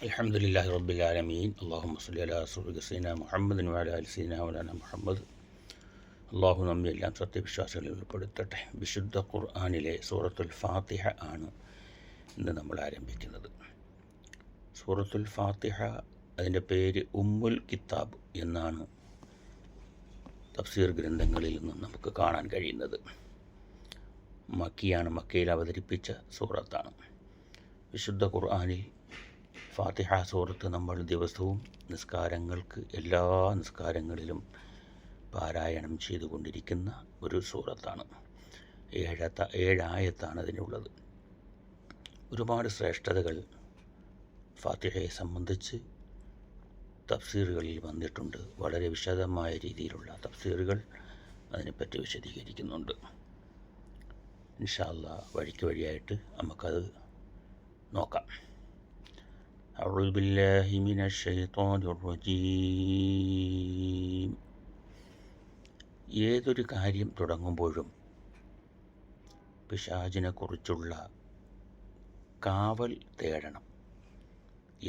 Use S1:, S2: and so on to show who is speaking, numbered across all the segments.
S1: അൽഹംദുലില്ലാഹി റബ്ബിൽ ആലമീൻ. അല്ലാഹുമ്മ സ്വല്ലി അലാ റസൂലിക സയ്യിദിനാ മുഹമ്മദിൻ വഅലാ ആലി സയ്യിദിനാ മൗലാനാ മുഹമ്മദ്. അല്ലാഹു നമ്മെ എല്ലാം സത്യവിശ്വാസികളിൽ ഉൾപ്പെടുത്തട്ടെ. വിശുദ്ധ ഖുർആനിലെ സൂറത്തുൽ ഫാത്തിഹ ആണ് ഇന്ന് നമ്മൾ ആരംഭിക്കുന്നത്. സൂറത്തുൽ ഫാത്തിഹ, അതിൻ്റെ പേര് ഉമ്മുൽ കിതാബ് എന്നാണ് തഫ്സീർ ഗ്രന്ഥങ്ങളിൽ നിന്നും നമുക്ക് കാണാൻ കഴിയുന്നത്. മക്കിയാണ്, മക്കയിൽ അവതരിപ്പിച്ച സൂറത്താണ്. വിശുദ്ധ ഖുർആനിൽ ഫാത്തിഹ സൂറത്ത് നമ്മൾ ദിവസവും എല്ലാ നിസ്കാരങ്ങളിലും പാരായണം ചെയ്തുകൊണ്ടിരിക്കുന്ന ഒരു സൂറത്താണ്. 7 ആയത്താണ് അതിനുള്ളത്. ഒരുപാട് ശ്രേഷ്ഠതകൾ ഫാത്തിഹയെ സംബന്ധിച്ച് തഫ്സീറുകളിൽ വന്നിട്ടുണ്ട്. വളരെ വിശദമായ രീതിയിലുള്ള തഫ്സീറുകൾ അതിനെപ്പറ്റി വിശദീകരിക്കുന്നുണ്ട്. ഇൻഷാ അല്ലാഹ് വഴിയായിട്ട് നമുക്കത് നോക്കാം. أعوذ بالله من الشيطان الرجيم. ഏതൊരു കാര്യം തുടങ്ങുമ്പോഴും പിശാചിനെക്കുറിച്ചുള്ള കാവൽ തേടണം.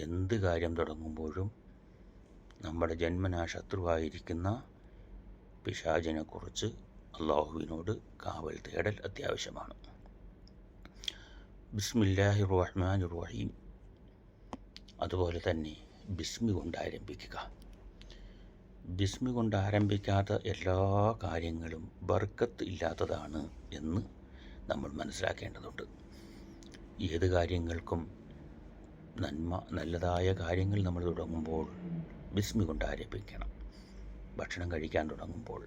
S1: എന്ത് കാര്യം തുടങ്ങുമ്പോഴും നമ്മുടെ ജന്മനാ ശത്രുവായിരിക്കുന്ന പിശാചിനെക്കുറിച്ച് അള്ളാഹുവിനോട് കാവൽ തേടൽ അത്യാവശ്യമാണ്. ബിസ്മില്ലാഹിർ റഹ്മാനിർ റഹീം. അതുപോലെ തന്നെ ബിസ്മി കൊണ്ട് ആരംഭിക്കുക. ബിസ്മി കൊണ്ട് ആരംഭിക്കാത്ത എല്ലാ കാര്യങ്ങളും ബർക്കത്ത് ഇല്ലാത്തതാണ് എന്ന് നമ്മൾ മനസ്സിലാക്കേണ്ടതുണ്ട്. ഏത് കാര്യങ്ങൾക്കും നല്ലതായ കാര്യങ്ങൾ നമ്മൾ തുടങ്ങുമ്പോൾ ബിസ്മി കൊണ്ട് ആരംഭിക്കണം. ഭക്ഷണം കഴിക്കാൻ തുടങ്ങുമ്പോൾ,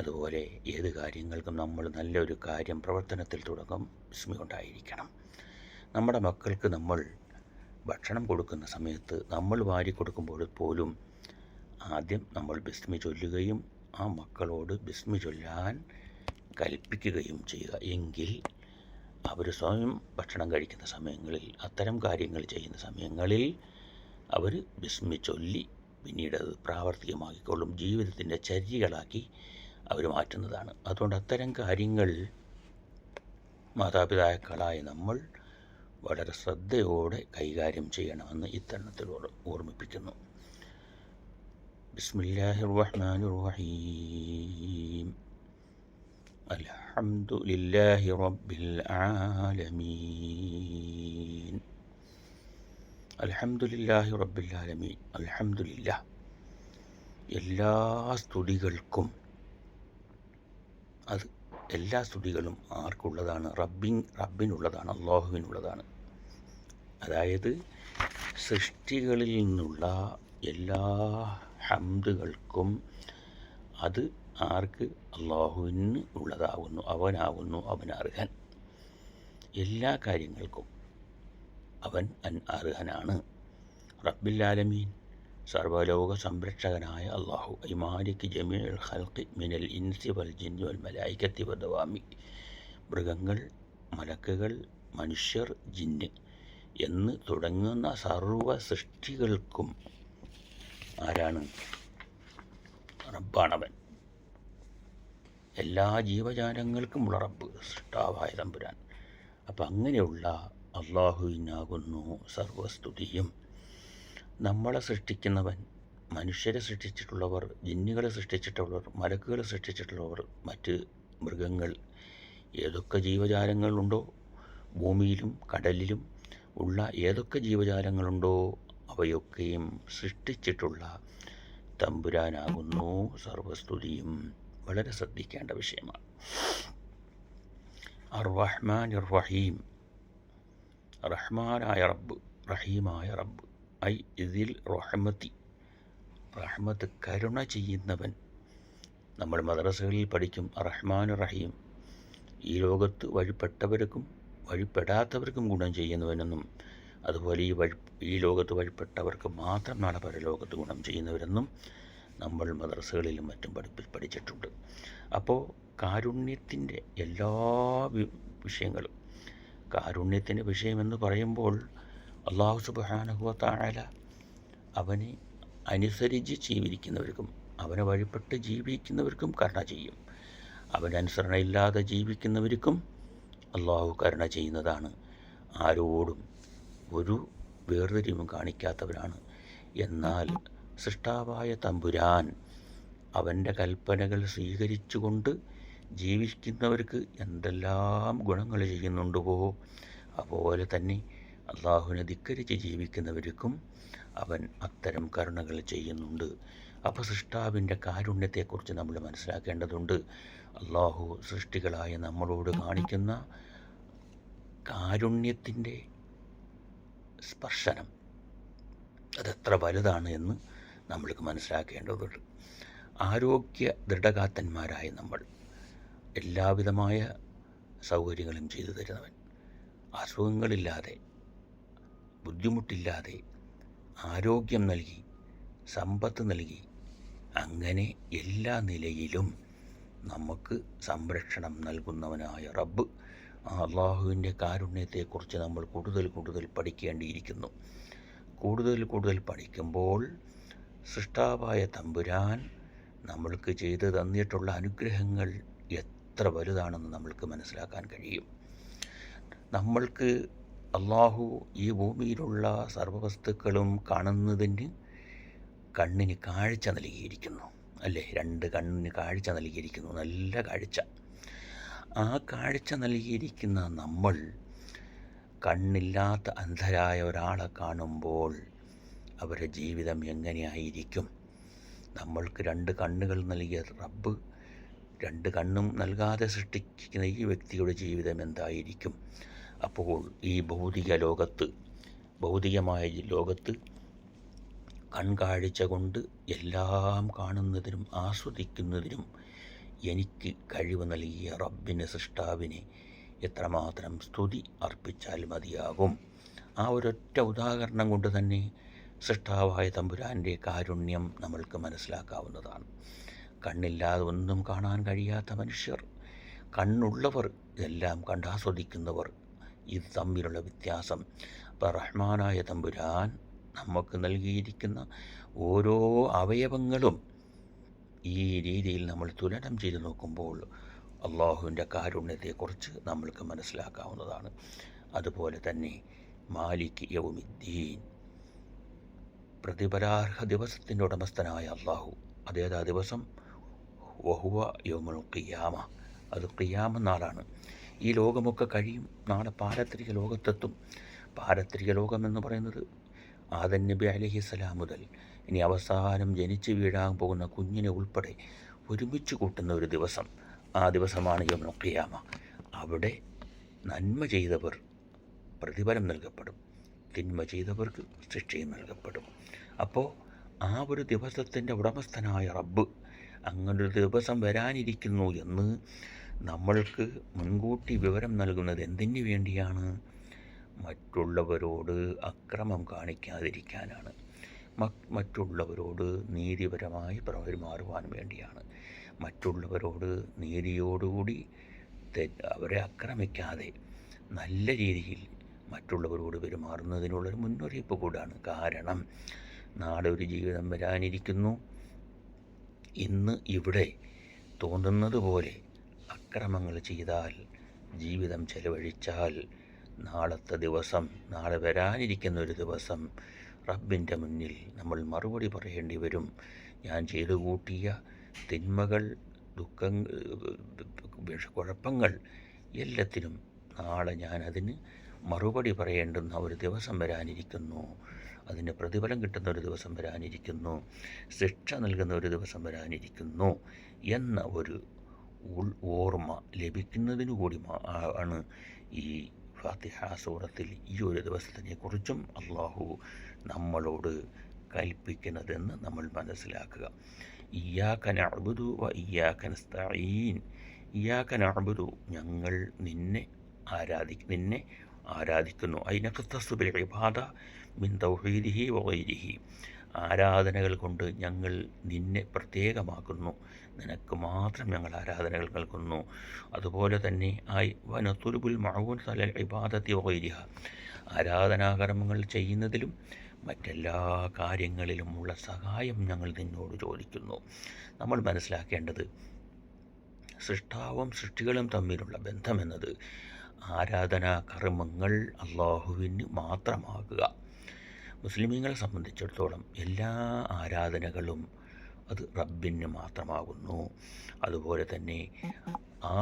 S1: അതുപോലെ ഏത് കാര്യങ്ങൾക്കും നമ്മൾ നല്ലൊരു കാര്യം പ്രവർത്തനത്തിൽ തുടങ്ങും ബിസ്മി കൊണ്ടായിരിക്കണം. നമ്മുടെ മക്കൾക്ക് നമ്മൾ ഭക്ഷണം കൊടുക്കുന്ന സമയത്ത് നമ്മൾ വാരി കൊടുക്കുമ്പോൾ പോലും ആദ്യം നമ്മൾ ബിസ്മി ചൊല്ലുകയും ആ മക്കളോട് ബിസ്മി ചൊല്ലാൻ കൽപ്പിക്കുകയും ചെയ്യുക. എങ്കിൽ അവർ സ്വയം ഭക്ഷണം കഴിക്കുന്ന സമയങ്ങളിൽ, അത്തരം കാര്യങ്ങൾ ചെയ്യുന്ന സമയങ്ങളിൽ അവർ ബിസ്മി ചൊല്ലി പിന്നീട് അത് പ്രാവർത്തികമാക്കിക്കൊള്ളും. ജീവിതത്തിൻ്റെ ചര്യകളാക്കി അവർ മാറ്റുന്നതാണ്. അതുകൊണ്ട് അത്തരം കാര്യങ്ങൾ മാതാപിതാക്കളായ നമ്മൾ വളരെ ശ്രദ്ധയോടെ കൈകാര്യം ചെയ്യണമെന്ന് ഇത്തരണത്തിലൂടെ ഓർമ്മിപ്പിക്കുന്നു. ബിസ്മില്ലാഹിർ റഹ്മാനിർ റഹീം. അൽഹംദുലില്ലാഹി റബ്ബിൽ ആലമീൻ. അൽഹംദുലില്ലാഹി റബ്ബിൽ ആലമീൻ. അൽഹംദുലില്ലാഹ്, എല്ലാ സ്തുതികൾക്കും, എല്ലാ സ്തുതികളും ആർക്കുള്ളതാണ്? റബ്ബിനുള്ളതാണ്, അള്ളാഹുവിനുള്ളതാണ്. അതായത് സൃഷ്ടികളിൽ നിന്നുള്ള എല്ലാ ഹംദുകൾക്കും അത് ആർക്ക്? അള്ളാഹുവിന് ഉള്ളതാകുന്നു. അവനാകുന്നു അവനർഹൻ. എല്ലാ കാര്യങ്ങൾക്കും അവൻ അർഹനാണ്. റബ്ബിൽ ആലമീൻ, സർവലോക സംരക്ഷകനായ അള്ളാഹു. മാലിക് ജമീഉൽ ഖൽഖി മിനൽ ഇൻസി വൽ ജിന്നി വൽ മലായികത്തി വദ്ദവാമി. മൃഗങ്ങൾ, മലക്കുകൾ, മനുഷ്യർ, ജിന്ന് എന്ന് തുടങ്ങുന്ന സർവ സൃഷ്ടികൾക്കും ആരാണ്? റബ്ബാണവൻ. എല്ലാ ജീവജാലങ്ങൾക്കും ഉള്ള റബ്ബ്, സൃഷ്ടാവായ തമ്പുരാൻ. അപ്പം അങ്ങനെയുള്ള അള്ളാഹുവിനാകുന്നു സർവസ്തുതിയും. നമ്മളെ സൃഷ്ടിക്കുന്നവൻ, മനുഷ്യരെ സൃഷ്ടിച്ചിട്ടുള്ളവർ, ജിന്നുകളെ സൃഷ്ടിച്ചിട്ടുള്ളവർ, മലക്കുകളെ സൃഷ്ടിച്ചിട്ടുള്ളവർ, മറ്റ് മൃഗങ്ങൾ, ഏതൊക്കെ ജീവജാലങ്ങളുണ്ടോ, ഭൂമിയിലും കടലിലും ഉള്ള ഏതൊക്കെ ജീവജാലങ്ങളുണ്ടോ അവയൊക്കെയും സൃഷ്ടിച്ചിട്ടുള്ള തമ്പുരാനാകുന്നു സർവസ്തുതിയും. വളരെ ശ്രദ്ധിക്കേണ്ട വിഷയമാണ്. അർ റഹ്മാനിർ റഹീം. റഹ്മാനായ റബ്ബ്, റഹീമായ റബ്ബ്. ഐ ഇതിൽ റഹ്മത്ത്, കരുണ ചെയ്യുന്നവൻ. നമ്മൾ മദ്രസകളിൽ പഠിക്കും റഹ്മാൻ റഹീം. ഈ ലോകത്ത് വഴിപ്പെട്ടവർക്കും വഴിപ്പെടാത്തവർക്കും ഗുണം ചെയ്യുന്നവനെന്നും, അതുപോലെ ഈ ലോകത്ത് വഴിപ്പെട്ടവർക്ക് മാത്രം നാളെ പരലോകത്ത് ഗുണം ചെയ്യുന്നവരെന്നും നമ്മൾ മദ്രസകളിലും മറ്റും പഠിച്ചിട്ടുണ്ട്. അപ്പോൾ കാരുണ്യത്തിൻ്റെ എല്ലാ വിഷയങ്ങളും, കാരുണ്യത്തിൻ്റെ വിഷയമെന്ന് പറയുമ്പോൾ അല്ലാഹു സുബ്ഹാനഹു വ തആല അവനെ അനുസരിച്ച് ജീവിക്കുന്നവർക്കും അവനെ വഴിപ്പെട്ട് ജീവിക്കുന്നവർക്കും കരുണ ചെയ്യും. അവനനുസരണയില്ലാതെ ജീവിക്കുന്നവർക്കും അള്ളാഹു കരുണ ചെയ്യുന്നതാണ്. ആരോടും ഒരു വേർതിരിവും കാണിക്കാത്തവരാണ്. എന്നാൽ സൃഷ്ടാവായ തമ്പുരാൻ അവൻ്റെ കൽപ്പനകൾ സ്വീകരിച്ചുകൊണ്ട് ജീവിക്കുന്നവർക്ക് എന്തെല്ലാം ഗുണങ്ങൾ ചെയ്യുന്നുണ്ടോ അതുപോലെ തന്നെ അള്ളാഹുവിനെ ധിക്കരിച്ച് ജീവിക്കുന്നവർക്കും അവൻ അത്തരം കരുണകൾ ചെയ്യുന്നുണ്ട്. അപ്പോൾ സൃഷ്ടാവിൻ്റെ കാരുണ്യത്തെക്കുറിച്ച് നമ്മൾ മനസ്സിലാക്കേണ്ടതുണ്ട്. അള്ളാഹു സൃഷ്ടികളായ നമ്മളോട് കാണിക്കുന്ന കാരുണ്യത്തിൻ്റെ സ്പർശനം അതെത്ര വലുതാണ് എന്ന് നമ്മൾക്ക് മനസ്സിലാക്കേണ്ടതുണ്ട്. ആരോഗ്യ ദൃഢഗാത്തന്മാരായ നമ്മൾ, എല്ലാവിധമായ സൗകര്യങ്ങളും ചെയ്തു തരുന്നവൻ, അസുഖങ്ങളില്ലാതെ ബുദ്ധിമുട്ടില്ലാതെ ആരോഗ്യം നൽകി സമ്പത്ത് നൽകി അങ്ങനെ എല്ലാ നിലയിലും നമുക്ക് സംരക്ഷണം നൽകുന്നവനായ റബ്ബ്, ആ അള്ളാഹുവിൻ്റെ കാരുണ്യത്തെക്കുറിച്ച് നമ്മൾ കൂടുതൽ പഠിക്കേണ്ടിയിരിക്കുന്നു. കൂടുതൽ പഠിക്കുമ്പോൾ സൃഷ്ടാവായ തമ്പുരാൻ നമ്മൾക്ക് ചെയ്തു തന്നിട്ടുള്ള അനുഗ്രഹങ്ങൾ എത്ര വലുതാണെന്ന് നമ്മൾക്ക് മനസ്സിലാക്കാൻ കഴിയും. നമ്മൾക്ക് അള്ളാഹു ഈ ഭൂമിയിലുള്ള സർവ്വവസ്തുക്കളും കാണുന്നതിന് കണ്ണിന് കാഴ്ച നൽകിയിരിക്കുന്നു, അല്ലേ? 2 കണ്ണിന് കാഴ്ച നൽകിയിരിക്കുന്നു, നല്ല കാഴ്ച. ആ കാഴ്ച നൽകിയിരിക്കുന്ന നമ്മൾ കണ്ണില്ലാത്ത അന്ധരായ ഒരാളെ കാണുമ്പോൾ അവരുടെ ജീവിതം എങ്ങനെയായിരിക്കും? നമ്മൾക്ക് 2 കണ്ണുകൾ നൽകിയ റബ്ബ് 2 കണ്ണും നൽകാതെ സൃഷ്ടിക്കുന്ന ഈ വ്യക്തിയുടെ ജീവിതം എന്തായിരിക്കും? അപ്പോൾ ഈ ഭൗതികമായ ലോകത്ത് കൺകാഴ്ച കൊണ്ട് എല്ലാം കാണുന്നതിനും ആസ്വദിക്കുന്നതിനും എനിക്ക് കഴിവ് നൽകിയ റബ്ബിന്, സൃഷ്ടാവിനെ എത്രമാത്രം സ്തുതി അർപ്പിച്ചാൽ മതിയാകും. ആ ഒരൊറ്റ ഉദാഹരണം കൊണ്ട് തന്നെ സൃഷ്ടാവായ തമ്പുരാൻ്റെ കാരുണ്യം നമ്മൾക്ക് മനസ്സിലാക്കാവുന്നതാണ്. കണ്ണില്ലാതെ ഒന്നും കാണാൻ കഴിയാത്ത മനുഷ്യർ, കണ്ണുള്ളവർ ഇതെല്ലാം കണ്ടാസ്വദിക്കുന്നവർ, ഇത് തമ്മിലുള്ള വ്യത്യാസം. അപ്പോൾ റഹ്മാനായ തമ്പുരാൻ നമുക്ക് നൽകിയിരിക്കുന്ന ഓരോ അവയവങ്ങളും ഈ രീതിയിൽ നമ്മൾ തുലനം ചെയ്ത് നോക്കുമ്പോൾ അള്ളാഹുവിൻ്റെ കാരുണ്യത്തെക്കുറിച്ച് നമ്മൾക്ക് മനസ്സിലാക്കാവുന്നതാണ്. അതുപോലെ തന്നെ മാലിക് യൗമിദ്ദീൻ, പ്രതിഫലാർഹ ദിവസത്തിൻ്റെ ഉടമസ്ഥനായ അള്ളാഹു, അതേതാ ദിവസം? വഹുവ യൗമുൽ ഖിയാമ, അത് ഖിയാമ നാളാണ്. ഈ ലോകമൊക്കെ കഴിയും, നാളെ പാരത്രിക ലോകത്തെത്തും. പാരത്രിക ലോകം എന്ന് പറയുന്നത് ആദം നബി അലൈഹിസ്സലാം മുതൽ ഇനി അവസാനം ജനിച്ച് വീഴാൻ പോകുന്ന കുഞ്ഞിനെ ഉൾപ്പെടെ ഒരുമിച്ച് കൂട്ടുന്ന ഒരു ദിവസം. ആ ദിവസമാണ് യൗമുൽ ഖിയാമ. അവിടെ നന്മ ചെയ്തവർ പ്രതിഫലം നൽകപ്പെടും, തിന്മ ചെയ്തവർക്ക് ശിക്ഷയും നൽകപ്പെടും. അപ്പോൾ ആ ഒരു ദിവസത്തിൻ്റെ ഉടമസ്ഥനായ റബ്ബ് അങ്ങനൊരു ദിവസം വരാനിരിക്കുന്നു എന്ന് നമ്മൾക്ക് മുൻകൂട്ടി വിവരം നൽകുന്നത് എന്തിനു വേണ്ടിയാണ്? മറ്റുള്ളവരോട് അക്രമം കാണിക്കാതിരിക്കാനാണ്, മറ്റുള്ളവരോട് നീതിപരമായി പെരുമാറുവാൻ വേണ്ടിയാണ്. മറ്റുള്ളവരോട് നീതിയോടുകൂടി അവരെ ആക്രമിക്കാതെ നല്ല രീതിയിൽ മറ്റുള്ളവരോട് പെരുമാറുന്നതിനുള്ളൊരു മുന്നറിയിപ്പ് കൂടാണ്. കാരണം നാളെ ഒരു ജീവിതം വരാനിരിക്കുന്നു. ഇന്ന് ഇവിടെ തോന്നുന്നത് പോലെ അക്രമങ്ങൾ ചെയ്താൽ, ജീവിതം ചെലവഴിച്ചാൽ, നാളത്തെ ദിവസം, നാളെ വരാനിരിക്കുന്ന ഒരു ദിവസം റബ്ബിൻ്റെ മുന്നിൽ നമ്മൾ മറുപടി പറയേണ്ടി വരും. ഞാൻ ചെയ്തു കൂട്ടിയ തിന്മകൾ, കുഴപ്പങ്ങൾ എല്ലാത്തിനും നാളെ ഞാനതിന് മറുപടി പറയേണ്ടുന്ന ഒരു ദിവസം വരാനിരിക്കുന്നു. അതിന് പ്രതിഫലം കിട്ടുന്ന ഒരു ദിവസം വരാനിരിക്കുന്നു, ശിക്ഷ നൽകുന്ന ഒരു ദിവസം വരാനിരിക്കുന്നു എന്ന ഒരു ഓർമ്മ ലഭിക്കുന്നതിനു കൂടി ആണ് ഈ ഫാത്തിഹ സൂറത്തിൽ ഈ ഒരു ദിവസത്തിനെക്കുറിച്ചും അള്ളാഹു നമ്മളോട് കൽപ്പിക്കുന്നതെന്ന് നമ്മൾ മനസ്സിലാക്കുക. ഇയ്യാക നഅ്ബുദു വ ഇയ്യാക നസ്തഈൻ. ഇയ്യാക നഅ്ബുദു, ഞങ്ങൾ നിന്നെ ആരാധിക്കുന്നു. ഐനഖ്തസ്സു ബിൽ ഇബാദ മിൻ തൗഹീദിഹി വ ഗൈരിഹി. ആരാധനകൾ കൊണ്ട് ഞങ്ങൾ നിന്നെ പ്രത്യേകമാക്കുന്നു, നിനക്ക് മാത്രം ഞങ്ങൾ ആരാധനകൾ നൽകുന്നു. അതുപോലെ തന്നെ വനത്തുലുബുൽ മഅൂൻ അലൽ ഇബാദത്തി വ ഗൈരിഹ. ആരാധനാകർമ്മങ്ങൾ ചെയ്യുന്നതിലും മറ്റെല്ലാ കാര്യങ്ങളിലുമുള്ള സഹായം ഞങ്ങൾ നിന്നോട് ചോദിക്കുന്നു. നമ്മൾ മനസ്സിലാക്കേണ്ടത് സൃഷ്ടാവും സൃഷ്ടികളും തമ്മിലുള്ള ബന്ധമെന്നത് ആരാധനാ കർമ്മങ്ങൾ അള്ളാഹുവിന് മാത്രമാകുക. മുസ്ലിമീങ്ങളെ സംബന്ധിച്ചിടത്തോളം എല്ലാ ആരാധനകളും അത് റബ്ബിന് മാത്രമാകുന്നു. അതുപോലെ തന്നെ ആ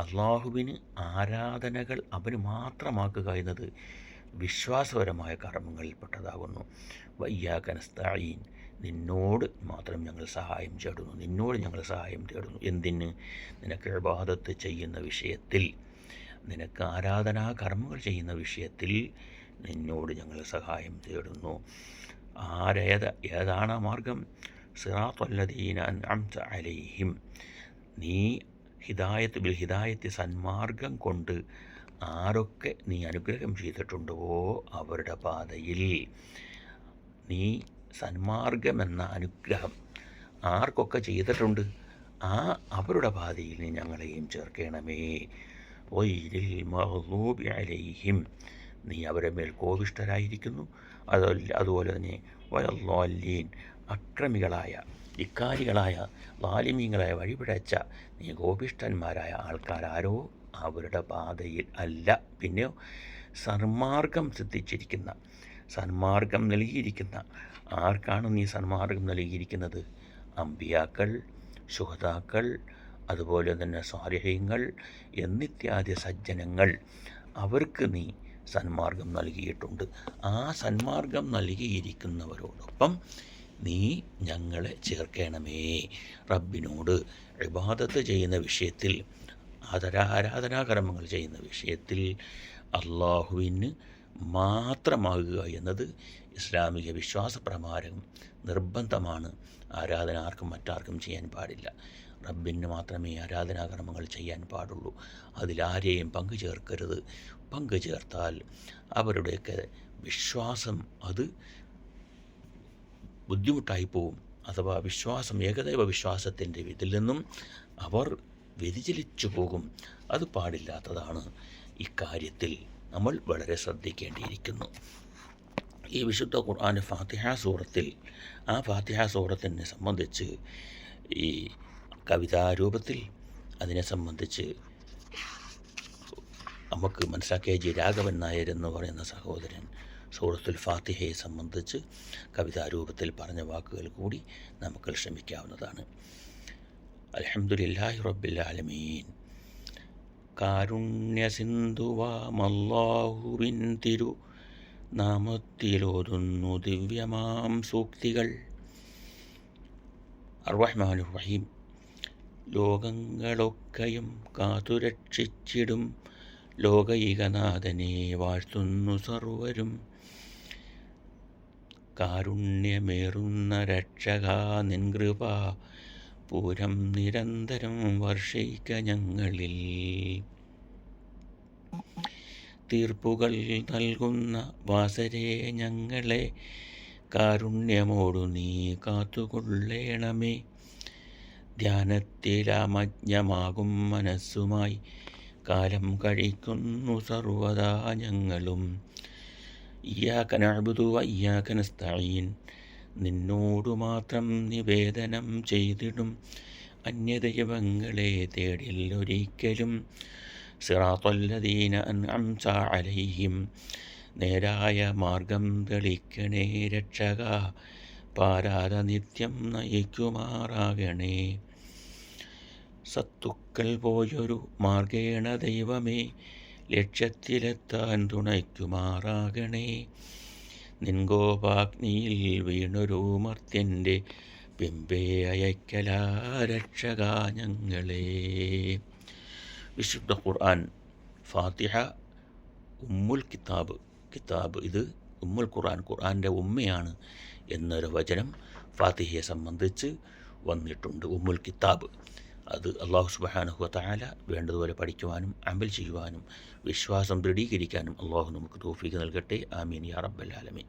S1: അള്ളാഹുവിന് ആരാധനകൾ അവന് മാത്രമാക്കുക എന്നത് വിശ്വാസപരമായ കർമ്മങ്ങളിൽപ്പെട്ടതാകുന്നു. വയ്യാക നസ്തഈൻ, നിന്നോട് മാത്രം ഞങ്ങൾ സഹായം തേടുന്നു. എന്തിന്? നിനക്ക് ഇബാദത്ത് ചെയ്യുന്ന വിഷയത്തിൽ, നിനക്ക് ആരാധനാ കർമ്മങ്ങൾ ചെയ്യുന്ന വിഷയത്തിൽ നിന്നോട് ഞങ്ങൾ സഹായം തേടുന്നു. ഏതാണ് ആ മാർഗം? സിറാത്തല്ലദീന അൻഅംത അലൈഹിം, നീ ഹിദായത്ത് സന്മാർഗം കൊണ്ട് ആരൊക്കെ നീ അനുഗ്രഹം ചെയ്തിട്ടുണ്ടോ അവരുടെ പാതയിൽ. നീ സന്മാർഗമെന്ന അനുഗ്രഹം ആർക്കൊക്കെ ചെയ്തിട്ടുണ്ട് അവരുടെ പാതയിൽ നീ ഞങ്ങളെയും ചേർക്കണമേ. ഗൈരിൽ മഗ്ദൂബി അലൈഹിം, നീ അവരെ മേൽ കോപിഷ്ഠരായിരിക്കുന്നു. അതുപോലെ തന്നെ വലദ്ദാല്ലീൻ, അക്രമികളായ ധിക്കാരികളായ ളാലിമീങ്ങളായ വഴിപിഴച്ച നീ കോപിഷ്ഠന്മാരായ ആൾക്കാരാരോ അവരുടെ പാതയിൽ അല്ല. പിന്നെയോ സന്മാർഗം നൽകിയിരിക്കുന്ന ആർക്കാണ് നീ സന്മാർഗം നൽകിയിരിക്കുന്നത്? അമ്പിയാക്കൾ, ശുഹദാക്കൾ, അതുപോലെ തന്നെ സ്വാലിഹീങ്ങൾ എന്നിത്യാദി സജ്ജനങ്ങൾ, അവർക്ക് നീ സന്മാർഗം നൽകിയിട്ടുണ്ട്. ആ സന്മാർഗം നൽകിയിരിക്കുന്നവരോടൊപ്പം നീ ഞങ്ങളെ ചേർക്കണമേ. റബ്ബിനോട് ഇബാദത്ത് ചെയ്യുന്ന വിഷയത്തിൽ, ആരാധനാകർമ്മങ്ങൾ ചെയ്യുന്ന വിഷയത്തിൽ അള്ളാഹുവിന് മാത്രമാകുക എന്നത് ഇസ്ലാമിക വിശ്വാസപ്രകാരം നിർബന്ധമാണ്. ആരാധന മറ്റാർക്കും ചെയ്യാൻ പാടില്ല. റബ്ബിന് മാത്രമേ ആരാധനാകർമ്മങ്ങൾ ചെയ്യാൻ പാടുള്ളൂ. അതിലാരെയും പങ്കു ചേർക്കരുത്. പങ്കു ചേർത്താൽ അവരുടെയൊക്കെ വിശ്വാസം അത് ബുദ്ധിമുട്ടായി പോവും. അഥവാ ഏകദൈവ വിശ്വാസത്തിൻ്റെ ഇതിൽ നിന്നും അവർ വ്യതിചലിച്ചു പോകും. അത് പാടില്ലാത്തതാണ്. ഇക്കാര്യത്തിൽ നമ്മൾ വളരെ ശ്രദ്ധിക്കേണ്ടിയിരിക്കുന്നു. ഈ വിശുദ്ധ ഖുർആൻ ഫാത്തിഹ സൂറത്തിനെ സംബന്ധിച്ച് ഈ കവിതാരൂപത്തിൽ അതിനെ സംബന്ധിച്ച് നമുക്ക് മനസ്സിലാക്കിയ രാഘവൻ നായർ എന്ന് പറയുന്ന സഹോദരൻ സൂറത്തുൽ ഫാത്തിഹയെ സംബന്ധിച്ച് കവിതാരൂപത്തിൽ പറഞ്ഞ വാക്കുകൾ കൂടി നമുക്ക് ശ്രമിക്കാവുന്നതാണ്. അൽഹംദുലില്ലാഹി റബ്ബിൽ ആലമീൻ. കാരുണ്യസിന്ധുവാമല്ലാഹുവിൻ തിരു നാമത്തിലോതുന്നു ദിവ്യമാം സൂക്തികൾ. അർ-റഹ്മാനുർ റഹീം. ലോകങ്ങളൊക്കെയും കാത്തുരക്ഷിച്ചിടും ലോകൈകനാഥനെ വാഴ്ത്തുന്നു സർവരും. കാരുണ്യമേറുന്ന രക്ഷകാ നിൻകൃപ പൂരം നിരന്തരം വർഷിക്ക ഞങ്ങളിൽ. തീർപ്പുകൾ നൽകുന്ന വാസരെ ഞങ്ങളെ കാരുണ്യമോടു നീ കാത്തുകൊള്ളേണമേ. ധ്യാനത്തിലമജ്ഞമാകും മനസ്സുമായി കാലം കഴിക്കുന്നു സർവദാ ഞങ്ങളും. ഇയ്യാക നഅ്ബുദു വ ഇയ്യാക നസ്തഈൻ, നിന്നോടു മാത്രം നിവേദനം ചെയ്തിടും അന്യദൈവങ്ങളെ തേടില്ലൊരിക്കലും. സിറാത്തല്ലദീന അൻഅംത അലൈഹിം, നേരായ മാർഗം തെളിക്കണേ രക്ഷക, പാരാത നിത്യം നയിക്കുമാറാകണേ. സത്തുക്കൾ പോയൊരു മാർഗേണ ദൈവമേ ലക്ഷ്യത്തിലെത്താൻ തുണയ്ക്കുമാറാകണേ. നിൻകോപാഗ്നിയിൽ വീണൊരു മർത്യൻ്റെ പിമ്പേ അയക്കലാ രക്ഷക ഞങ്ങളെ. വിശുദ്ധ ഖുർആൻ ഫാത്തിഹ ഉമ്മുൽ കിതാബ്. ഇത് ഉമ്മുൽ ഖുർആൻ്റെ ഉമ്മയാണ് എന്നൊരു വചനം ഫാത്തിഹയെ സംബന്ധിച്ച് വന്നിട്ടുണ്ട്. ഉമ്മുൽ കിതാബ് അത് അല്ലാഹു സുബ്ഹാനഹു വ തആല വേണ്ടതുപോലെ പഠിക്കുവാനും അമൽ ചെയ്യുവാനും വിശ്വാസം ദൃഢീകരിക്കാനും അല്ലാഹു നമുക്ക് തൗഫീഖ് നൽകട്ടെ. ആമീൻ യാ റബ്ബൽ ആലമീൻ.